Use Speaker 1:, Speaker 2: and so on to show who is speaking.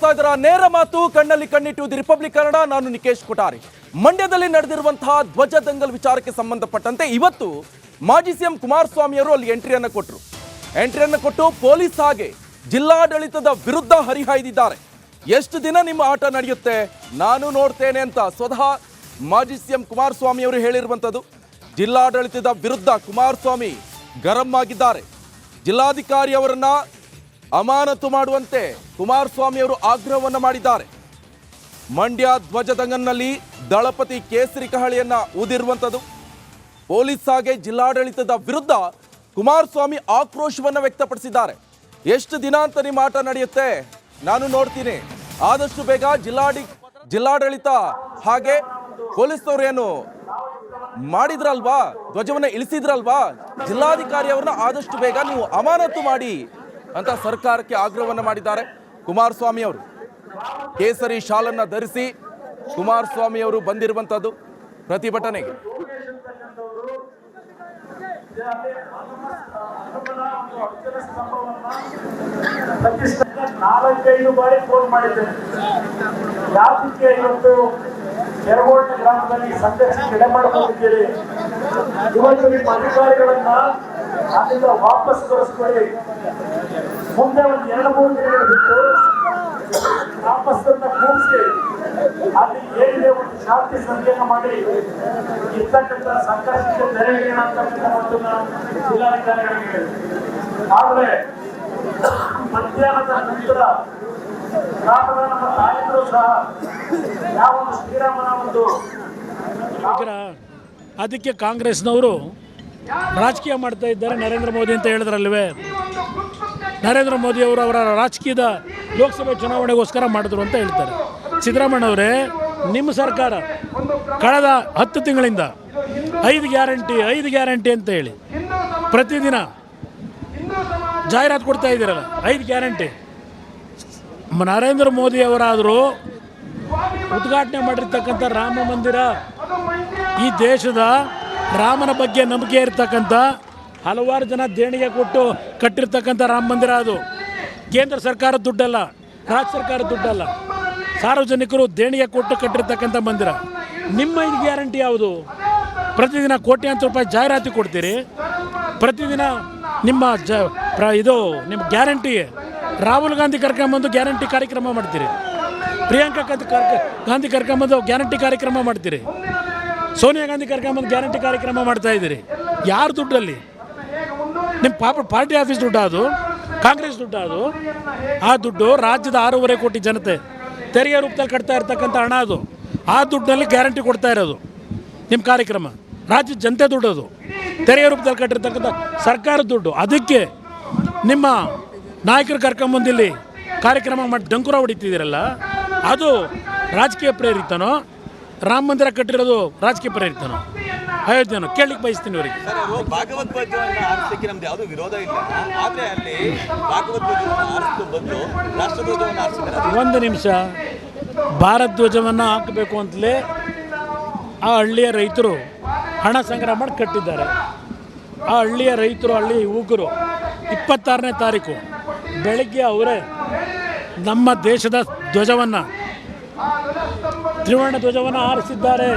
Speaker 1: ನೋಡ್ತಾ ಇದ್ದೀರಾ ನೇರ ಮಾತು ಕಣ್ಣಲ್ಲಿ ಕಣ್ಣಿಟ್ಟು ದಿ ರಿಪಬ್ಲಿಕ್ ಕನ್ನಡ. ನಾನು ನಿಕೇಶ್ ಕೊಠಾರಿ. ಮಂಡ್ಯದಲ್ಲಿ ನಡೆದಿರುವಂತಹ ಧ್ವಜ ದಂಗಲ್ ವಿಚಾರಕ್ಕೆ ಸಂಬಂಧಪಟ್ಟಂತೆ ಇವತ್ತು ಮಾಜಿ ಸಿಎಂ ಕುಮಾರಸ್ವಾಮಿ ಅವರು ಅಲ್ಲಿ ಎಂಟ್ರಿಯನ್ನು ಕೊಟ್ಟು ಪೊಲೀಸ್ ಹಾಗೆ ಜಿಲ್ಲಾಡಳಿತದ ವಿರುದ್ಧ ಹರಿಹಾಯ್ದಿದ್ದಾರೆ. ಎಷ್ಟು ದಿನ ನಿಮ್ಮ ಆಟ ನಡೆಯುತ್ತೆ ನಾನು ನೋಡ್ತೇನೆ ಅಂತ ಸ್ವತಃ ಮಾಜಿ ಸಿಎಂ ಕುಮಾರಸ್ವಾಮಿ ಅವರು ಹೇಳಿರುವಂಥದ್ದು. ಜಿಲ್ಲಾಡಳಿತದ ವಿರುದ್ಧ ಕುಮಾರಸ್ವಾಮಿ ಗರಂ ಆಗಿದ್ದಾರೆ. ಜಿಲ್ಲಾಧಿಕಾರಿ ಅವರನ್ನ ಅಮಾನತು ಮಾಡುವಂತೆ ಕುಮಾರಸ್ವಾಮಿ ಅವರು ಆಗ್ರಹವನ್ನು ಮಾಡಿದ್ದಾರೆ. ಮಂಡ್ಯ ಧ್ವಜದಂಗನ್ನಲ್ಲಿ ದಳಪತಿ ಕೇಸರಿ ಕಹಳೆಯನ್ನ ಊದಿರುವಂಥದ್ದು. ಪೊಲೀಸ್ ಹಾಗೆ ಜಿಲ್ಲಾಡಳಿತದ ವಿರುದ್ಧ ಕುಮಾರಸ್ವಾಮಿ ಆಕ್ರೋಶವನ್ನು ವ್ಯಕ್ತಪಡಿಸಿದ್ದಾರೆ. ಎಷ್ಟು ದಿನ ಅಂತ ನಿಮ್ಮ ಆಟ ನಡೆಯುತ್ತೆ ನಾನು ನೋಡ್ತೀನಿ. ಆದಷ್ಟು ಬೇಗ ಜಿಲ್ಲಾಡಳಿತ ಹಾಗೆ ಪೊಲೀಸ್ನವ್ರು ಏನು ಮಾಡಿದ್ರಲ್ವಾ, ಧ್ವಜವನ್ನ ಇಳಿಸಿದ್ರಲ್ವಾ, ಜಿಲ್ಲಾಧಿಕಾರಿ ಅವ್ರನ್ನ ಆದಷ್ಟು ಬೇಗ ನೀವು ಅಮಾನತು ಮಾಡಿ ಅಂತ ಸರ್ಕಾರಕ್ಕೆ ಆಗ್ರಹವನ್ನು ಮಾಡಿದ್ದಾರೆ ಕುಮಾರಸ್ವಾಮಿ ಅವರು. ಕೇಸರಿ ಶಾಲನ್ನ ಧರಿಸಿ ಕುಮಾರಸ್ವಾಮಿ ಅವರು ಬಂದಿರುವಂತದ್ದು ಪ್ರತಿಭಟನೆಗೆ.
Speaker 2: ನಾಲ್ಕೈದು ಬಾರಿ ಫೋನ್ ಮಾಡಿದ್ದೇನೆ. ಯಾಕೆ ಇವತ್ತು ಯರಗೋಳ್ನ ಗ್ರಾಮದಲ್ಲಿ ಸಂಘರ್ಷಕ್ಕೆ ಎಡೆ ಮಾಡಿಕೊಂಡಿದ್ದೀರಿ? ಇವತ್ತು ನಿಮ್ಮ ಅಧಿಕಾರಿಗಳನ್ನ ಅಲ್ಲಿಂದ ವಾಪಸ್ ಕಳಿಸ್ಕೊಳ್ಳಿ. ಮುಂದೆ ಒಂದು 2-3 ದಿನಗಳು ಬಿಟ್ಟು ವಾಪಸ್ಸನ್ನ ಕೂರಿಸಿ ಅಲ್ಲಿ ಏನಿದೆ ಒಂದು ಶಾಂತಿ ಸಭೆಯನ್ನು ಮಾಡಿ ಇರ್ತಕ್ಕಂಥ ಸಂಘರ್ಷಕ್ಕೆ ತೆರೆ ಹಿಡಿಯೋಣ ಅಂತಕ್ಕಂಥ ಮಾತನ್ನ ಜಿಲ್ಲಾಧಿಕಾರಿಗಳಿಗೆ ಹೇಳಿ. ಆದರೆ ಮಧ್ಯಾಹ್ನದ ನಂತರ ಗ್ರಾಮದ ನಮ್ಮ ತಾಯಂದರು ಸಹ ಯಾವ ಶ್ರೀರಾಮನ ಒಂದು
Speaker 3: ಅದಕ್ಕೆ ಕಾಂಗ್ರೆಸ್ನವರು ರಾಜಕೀಯ ಮಾಡ್ತಾ ಇದ್ದಾರೆ ನರೇಂದ್ರ ಮೋದಿ ಅಂತ ಹೇಳಿದ್ರಲ್ವೇ. ನರೇಂದ್ರ ಮೋದಿ ಅವರು ಅವರ ರಾಜಕೀಯದ ಲೋಕಸಭೆ ಚುನಾವಣೆಗೋಸ್ಕರ ಮಾಡಿದ್ರು ಅಂತ ಹೇಳ್ತಾರೆ. ಸಿದ್ದರಾಮಯ್ಯನವರೇ, ನಿಮ್ಮ ಸರ್ಕಾರ ಕಳೆದ 10 ತಿಂಗಳಿಂದ 5 ಗ್ಯಾರಂಟಿ ಅಂತ ಹೇಳಿ ಪ್ರತಿದಿನ ಜಾಹೀರಾತು ಕೊಡ್ತಾ ಇದ್ದೀರಲ್ಲ. 5 ಗ್ಯಾರಂಟಿ ನರೇಂದ್ರ ಮೋದಿ ಅವರಾದರೂ ಉದ್ಘಾಟನೆ ಮಾಡಿರ್ತಕ್ಕಂಥ ರಾಮ ಮಂದಿರ, ಈ ದೇಶದ ರಾಮನ ಬಗ್ಗೆ ನಂಬಿಕೆ ಇರ್ತಕ್ಕಂಥ ಹಲವಾರು ಜನ ದೇಣಿಗೆ ಕೊಟ್ಟು ಕಟ್ಟಿರ್ತಕ್ಕಂಥ ರಾಮ ಮಂದಿರ. ಅದು ಕೇಂದ್ರ ಸರ್ಕಾರದ ದುಡ್ಡಲ್ಲ, ರಾಜ್ಯ ಸರ್ಕಾರದ ದುಡ್ಡಲ್ಲ, ಸಾರ್ವಜನಿಕರು ದೇಣಿಗೆ ಕೊಟ್ಟು ಕಟ್ಟಿರ್ತಕ್ಕಂಥ ಮಂದಿರ. ನಿಮ್ಮ 5 ಗ್ಯಾರಂಟಿ ಯಾವುದು? ಪ್ರತಿದಿನ ಕೋಟ್ಯಾಂತರ ರೂಪಾಯಿ ಜಾಹೀರಾತು ಕೊಡ್ತೀರಿ. ಪ್ರತಿದಿನ ನಿಮ್ಮ ನಿಮ್ಮ ಗ್ಯಾರಂಟಿಗೆ ರಾಹುಲ್ ಗಾಂಧಿ ಕರ್ಕೊಂಬಂದು ಗ್ಯಾರಂಟಿ ಕಾರ್ಯಕ್ರಮ ಮಾಡ್ತೀರಿ. ಪ್ರಿಯಾಂಕಾ ಗಾಂಧಿ ಕರ್ಕೊಂಬಂದು ಗ್ಯಾರಂಟಿ ಕಾರ್ಯಕ್ರಮ ಮಾಡ್ತೀರಿ. ಸೋನಿಯಾ ಗಾಂಧಿ ಕರ್ಕೊಂಬಂದು ಗ್ಯಾರಂಟಿ ಕಾರ್ಯಕ್ರಮ ಮಾಡ್ತಾ ಇದ್ದೀರಿ. ಯಾರ ದುಡ್ಡಲ್ಲಿ? ನಿಮ್ಮ ಪಾರ್ಟಿ ಆಫೀಸ್ ದುಡ್ಡು, ಅದು ಕಾಂಗ್ರೆಸ್ ದುಡ್ಡು. ಅದು ಆ ದುಡ್ಡು ರಾಜ್ಯದ 6.5 ಕೋಟಿ ಜನತೆ ತೆರಿಗೆ ರೂಪದಲ್ಲಿ ಕಟ್ತಾ ಇರ್ತಕ್ಕಂಥ ಹಣ. ಅದು ಆ ದುಡ್ಡಲ್ಲಿ ಗ್ಯಾರಂಟಿ ಕೊಡ್ತಾ ಇರೋದು ನಿಮ್ಮ ಕಾರ್ಯಕ್ರಮ. ರಾಜ್ಯದ ಜನತೆ ದುಡ್ಡು, ಅದು ತೆರಿಗೆ ರೂಪದಲ್ಲಿ ಕಟ್ಟಿರ್ತಕ್ಕಂಥ ಸರ್ಕಾರದ ದುಡ್ಡು. ಅದಕ್ಕೆ ನಿಮ್ಮ ನಾಯಕರು ಕರ್ಕೊಂಬಂದಿಲ್ಲಿ ಕಾರ್ಯಕ್ರಮ ಮಾಡಿ ಡಂಕುರ ಹೊಡಿತಿದ್ದೀರಲ್ಲ, ಅದು ರಾಜಕೀಯ ಪ್ರೇರಿತನೋ? ರಾಮ ಮಂದಿರ ಕಟ್ಟಿರೋದು ರಾಜಕೀಯ ಪ್ರೇರಿತನೋ? ಅಯೋಧ್ಯೆನೋ? ಕೇಳಲಿಕ್ಕೆ ಬಯಸ್ತೀನಿ ಅವರಿಗೆ.
Speaker 4: ಭಾಗವತ್ ಧ್ವಜವನ್ನು ಆರಿಸಲಿಕ್ಕೆ ನಮ್ದು ಯಾವುದೂ ವಿರೋಧ ಇಲ್ಲ. ಆದರೆ ಅಲ್ಲಿ ಭಾಗವತ್ ಧ್ವಜವನ್ನು ಆರಿಸಿದ ಬದಲು ರಾಷ್ಟ್ರಧ್ವಜವನ್ನು ಆರಿಸಿದ್ದಾರೆ.
Speaker 3: ಒಂದು ನಿಮಿಷ. ಭಾರತ ಧ್ವಜವನ್ನು ಹಾಕಬೇಕು ಅಂತಲೇ ಆ ಹಳ್ಳಿಯ ರೈತರು ಹಣ ಸಂಗ್ರಹ ಮಾಡಿ ಕಟ್ಟಿದ್ದಾರೆ. ಆ ಹಳ್ಳಿಯ ರೈತರು, ಹಳ್ಳಿ ಯುವಕರು 26ನೇ ತಾರೀಕು ಬೆಳಗ್ಗೆ ಅವರೇ ನಮ್ಮ ದೇಶದ ಧ್ವಜವನ್ನು, ತ್ರಿವರ್ಣ ಧ್ವಜವನ್ನು ಆರಿಸಿದ್ದಾರೆ.